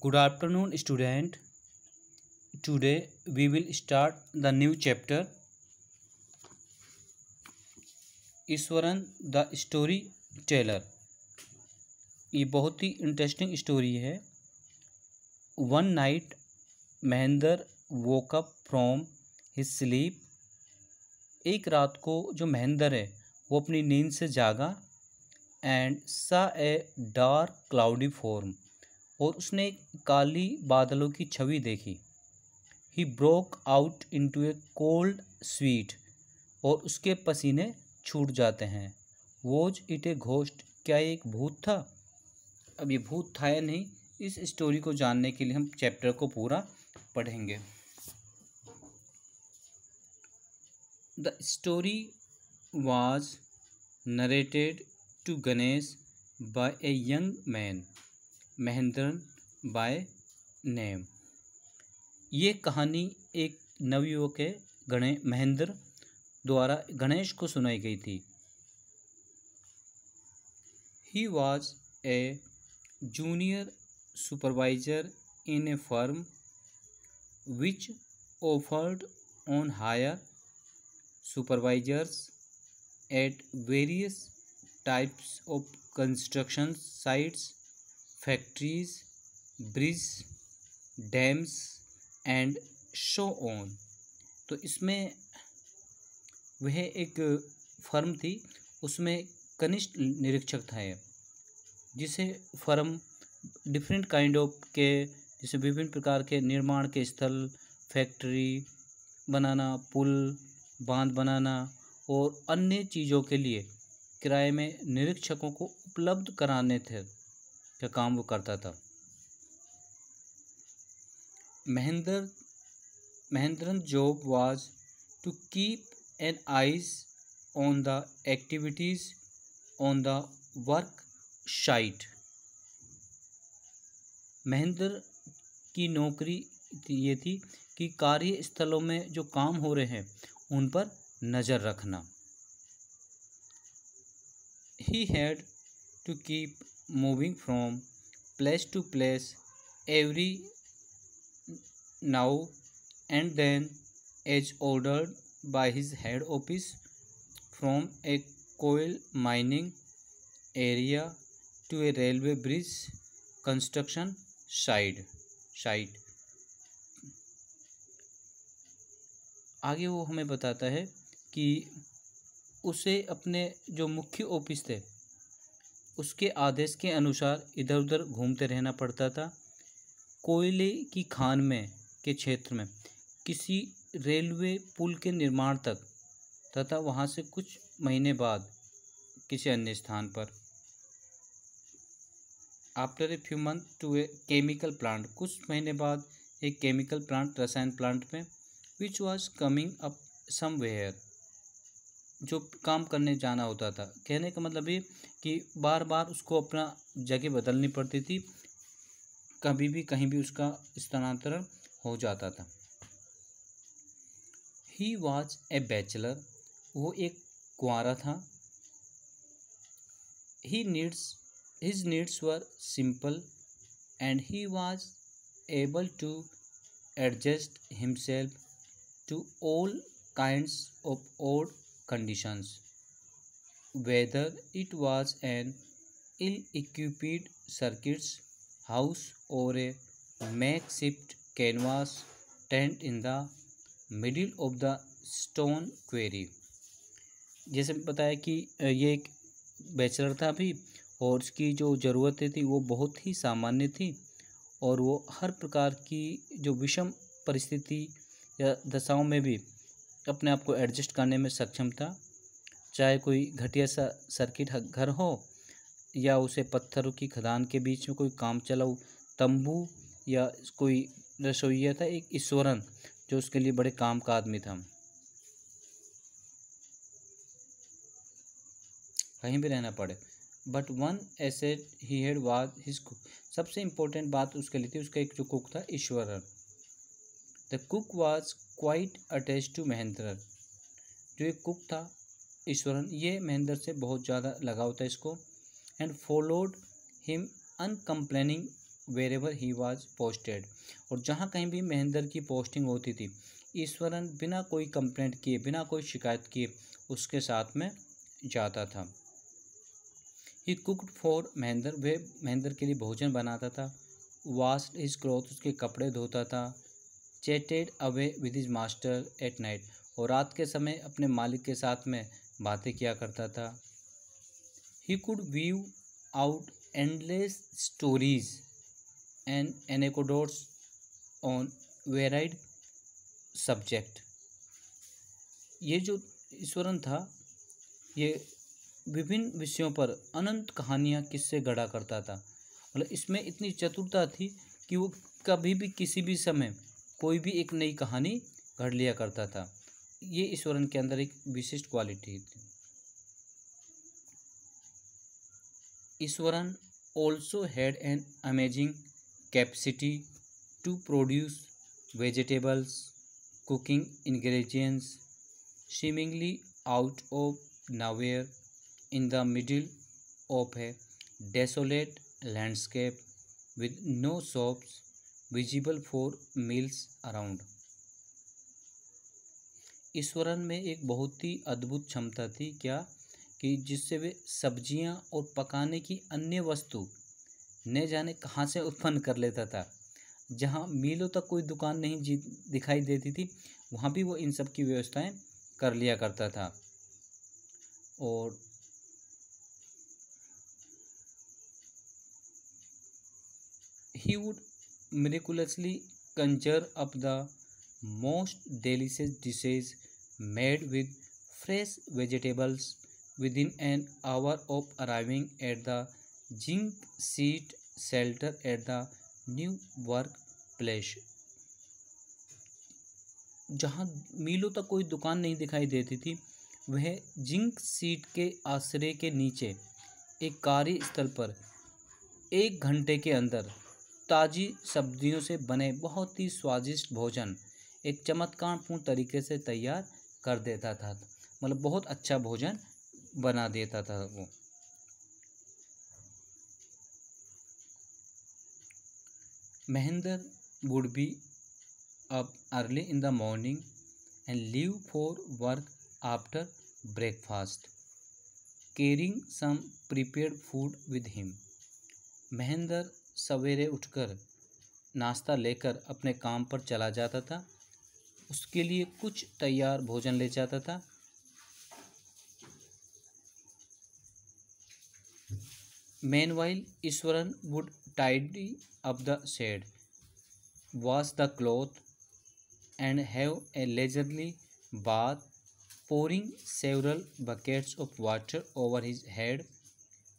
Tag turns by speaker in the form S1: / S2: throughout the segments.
S1: Good afternoon, student. Today we will start the new chapter Eswaran the story teller. ये बहुत ही interesting story है। One night Mahendra woke up from his sleep. एक रात को जो महेंद्र है वो अपनी नींद से जागा एंड सा ए डार्क क्लाउडी फॉर्म, और उसने काली बादलों की छवि देखी। He broke out into A cold sweet, और उसके पसीने छूट जाते हैं। वॉज इट ए घोस्ट, क्या ये एक भूत था? अब ये भूत था या नहीं, इस स्टोरी को जानने के लिए हम चैप्टर को पूरा पढ़ेंगे। The story was narrated to Ganesh by a young man Mahendran by name. ये कहानी एक नवयुवक है महेंद्र द्वारा गणेश को सुनाई गई थी। He was a junior supervisor in a firm which offered on hire supervisors at various types of construction sites, factories, bridges, dams and so on. तो इसमें वह एक फर्म थी, उसमें कनिष्ठ निरीक्षक था, जिसे फर्म डिफरेंट काइंड ऑफ के, जैसे विभिन्न प्रकार के निर्माण के स्थल, फैक्ट्री बनाना, पुल बांध बनाना और अन्य चीज़ों के लिए किराए में निरीक्षकों को उपलब्ध कराने थे का काम वो करता था। Mahendra's job was to keep an eyes on the activities on the work site। Mahendra की नौकरी ये थी कि कार्यस्थलों में जो काम हो रहे हैं उन पर नज़र रखना। He had to keep moving from place to place every now and then as ordered by his head office, from a coal mining area to a railway bridge construction site। आगे वो हमें बताता है कि उसे अपने जो मुख्य ऑफिस थे उसके आदेश के अनुसार इधर उधर घूमते रहना पड़ता था। कोयले की खान में के क्षेत्र में किसी रेलवे पुल के निर्माण तक, तथा वहाँ से कुछ महीने बाद किसी अन्य स्थान पर। After a few month to a chemical plant, कुछ महीने बाद एक केमिकल प्लांट, रसायन प्लांट में। Which was coming up somewhere, जो काम करने जाना होता था। कहने का मतलब ये कि बार बार उसको अपना जगह बदलनी पड़ती थी, कभी भी कहीं भी उसका स्थानांतरण हो जाता था। ही वॉज ए बैचलर, वो एक कुंवारा था। His needs were simple and he was able to adjust himself to all kinds of odd conditions, whether it was an ill equipped circuits house or a makeshift canvas tent in the middle of the stone quarry. जैसे बताया कि ये एक bachelor था अभी, और उसकी जो ज़रूरतें थी वो बहुत ही सामान्य थी, और वो हर प्रकार की जो विषम परिस्थिति या दशाओं में भी अपने आप को एडजस्ट करने में सक्षम था। चाहे कोई घटिया सा सर्किट घर हो, या उसे पत्थरों की खदान के बीच में कोई काम चलाऊ तंबू, या कोई रसोइया था, एक ईश्वरन जो उसके लिए बड़े काम का आदमी था। कहीं भी रहना पड़े। But one asset he had was his cook, सबसे इम्पोर्टेंट बात उसके लिए थी उसका एक जो कुक था, Iswaran. The cook was quite attached to Mahendra, जो एक कुक था ईश्वरन, ये महेंद्र से बहुत ज़्यादा लगाव था इसको। And followed him uncomplaining wherever he was posted। और जहाँ कहीं भी महेंद्र की पोस्टिंग होती थी, ईश्वरन बिना कोई कंप्लेंट किए, बिना कोई शिकायत किए उसके साथ में जाता था। ही कुकड फॉर महेंद्र, वे महेंद्र के लिए भोजन बनाता था। वॉश्ड हिज क्लॉथ, उसके कपड़े धोता था। Chatted away with his master at night, और रात के समय अपने मालिक के साथ में बातें किया करता था। He could weave out endless stories and anecdotes on varied subject. ये जो ईश्वरन था, ये विभिन्न विषयों पर अनंत कहानियाँ किससे गढ़ा करता था। मतलब इसमें इतनी चतुरता थी कि वो कभी भी किसी भी समय कोई भी एक नई कहानी गढ़ लिया करता था। ये ईश्वरन के अंदर एक विशिष्ट क्वालिटी थी। Eswaran also had an amazing capacity to produce vegetables, cooking ingredients seemingly out of nowhere in the middle of a desolate landscape with no shops visible for miles around। Eswaran में एक बहुत ही अद्भुत क्षमता थी, क्या कि जिससे वे सब्जियां और पकाने की अन्य वस्तु न जाने कहाँ से उत्पन्न कर लेता था। जहाँ मीलों तक कोई दुकान नहीं दिखाई देती थी, वहाँ भी वो इन सब की व्यवस्थाएं कर लिया करता था। और he would miraculously conjure up the most delicious dishes made with fresh vegetables within an hour of arriving at the zinc sheet shelter at the new workplace। जहाँ मीलों तक कोई दुकान नहीं दिखाई देती थी, वह जिंक सीट के आश्रय के नीचे एक कार्यस्थल पर 1 घंटे के अंदर ताज़ी सब्जियों से बने बहुत ही स्वादिष्ट भोजन एक चमत्कारपूर्ण तरीके से तैयार कर देता था। मतलब बहुत अच्छा भोजन बना देता था वो। Mahendra would be up early in the morning and leave for work after breakfast, carrying some prepared food with him। Mahendra सवेरे उठकर नाश्ता लेकर अपने काम पर चला जाता था, उसके लिए कुछ तैयार भोजन ले जाता था। Meanwhile, Ishwaran would tidy up the shed, wash the cloth, and have a leisurely bath, pouring several buckets of water over his head,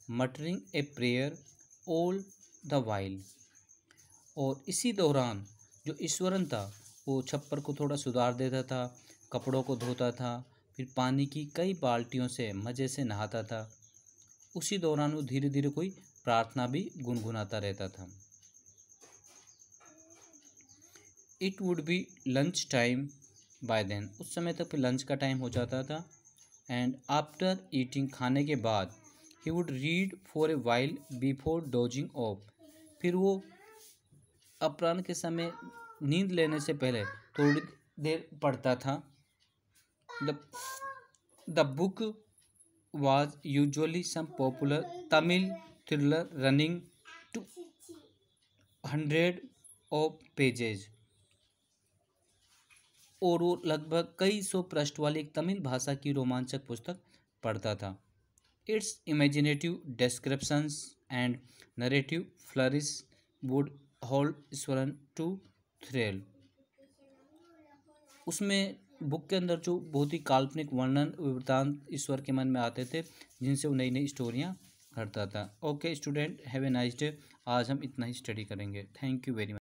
S1: muttering a prayer all the while। और इसी दौरान जो ईश्वरन था, वो छप्पर को थोड़ा सुधार देता था, कपड़ों को धोता था, फिर पानी की कई बाल्टियों से मज़े से नहाता था। उसी दौरान वो धीरे धीरे कोई प्रार्थना भी गुनगुनाता रहता था। It would be lunch time by then, उस समय तक फिर लंच का टाइम हो जाता था। एंड आफ्टर ईटिंग, खाने के बाद, he would read for a while before dosing of, फिर वो अपराह्न के समय नींद लेने से पहले थोड़ी देर पढ़ता था। The book was usually some popular Tamil thriller running to 100 of pages, और वो लगभग कई सौ पृष्ठ वाली एक तमिल भाषा की रोमांचक पुस्तक पढ़ता था। Its imaginative descriptions and narrative flourish would hold Iswaran to thrill. उसमें बुक के अंदर जो बहुत ही काल्पनिक वर्णन वृत्तांत ईश्वर के मन में आते थे, जिनसे वो नई नई स्टोरियाँ घड़ता था। Okay student, have a nice day. आज हम इतना ही स्टडी करेंगे। Thank you very much.